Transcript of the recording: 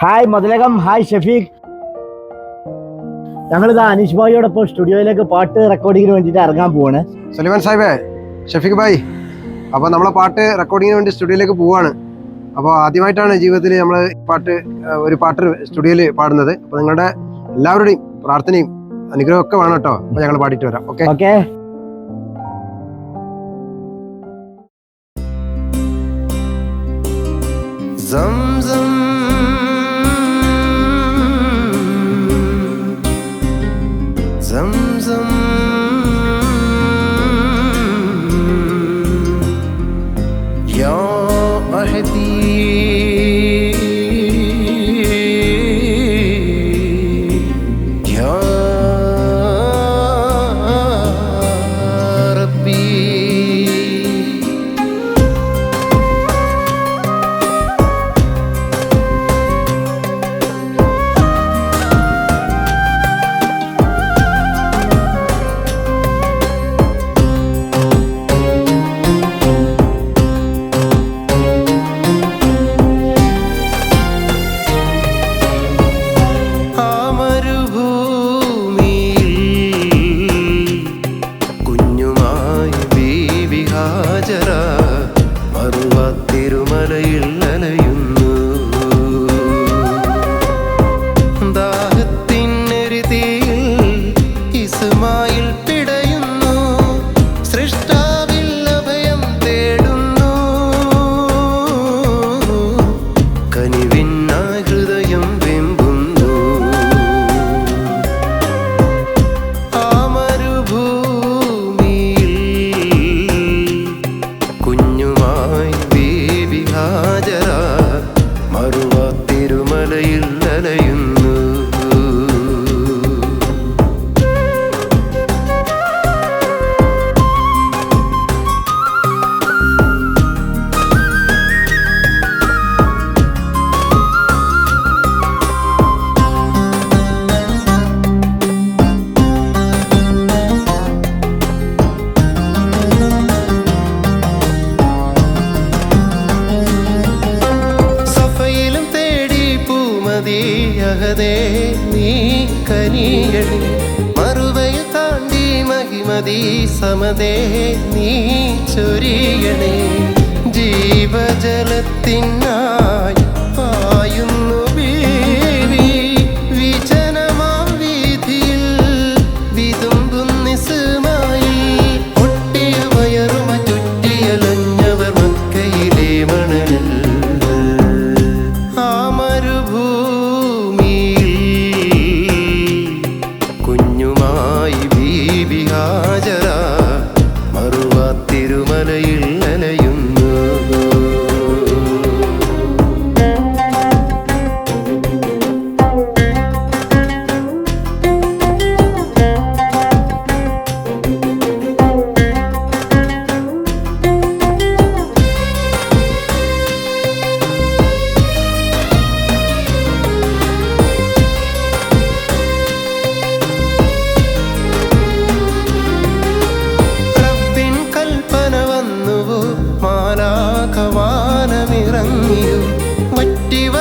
Hi Mathilakam, hi Shafeeq. ഞങ്ങളിത് അനീഷ് ഭായിയോടൊപ്പം സ്റ്റുഡിയോയിലേക്ക് പാട്ട് റെക്കോർഡിങ്ങിന് വേണ്ടിയിട്ട് ഇറങ്ങാൻ പോവാണ്. സുലൈമാൻ സാഹിബേ, ഷഫീഖ് ഭായി, അപ്പോൾ നമ്മളെ പാട്ട് റെക്കോർഡിങ്ങിന് വേണ്ടി സ്റ്റുഡിയോയിലേക്ക് പോവാണ്. അപ്പോൾ ആദ്യമായിട്ടാണ് ജീവിതത്തിൽ നമ്മൾ ഒരു പാട്ട് സ്റ്റുഡിയോയിൽ പാടുന്നത്. അപ്പോൾ നിങ്ങളുടെ എല്ലാവരുടെയും പ്രാർത്ഥനയും അനുഗ്രഹം ഒക്കെ വേണം കേട്ടോ. അപ്പോൾ ഞങ്ങൾ പാടിയിട്ട് വരാം. Okay okay. സംസം സംസം യാ അഹദി യാ റബ്ബി. തിരുമലയിൽ അലയുന്നു ദാഹത്തിനരുതിയിൽ ഇസ്മായിൽ പിടയുന്നു. സൃഷ്ടാവിൽ അഭയം തേടുന്നു. കനിവിനായി ഹൃദയം വെമ്പുന്നു. ആ മരുഭൂമിയിൽ കുഞ്ഞുമായി ഹാജറ മറുവാ തിരുമലയിൽ അലയുന്നു. യഹദേ നീ കനിയണി മറുവയിൽ താണ്ടി മഹിമതി സമതേ നീ ചൊരിയണേ. ജീവജലത്തിനായി പായുന്നു ബീവി വിജനമാം വീതിയിൽ വിതുമ്പുന്നിസുമായി. ഒട്ടിയ വയറുമ ചുറ്റിയലഞ്ഞവർ മക്കയിലെ മണലിൽ. ഹാജറ മറുവാ തിരുമലയിൽ അലയുന്നു. മാലാഖവാനമിറങ്ങിയോ വറ്റിവ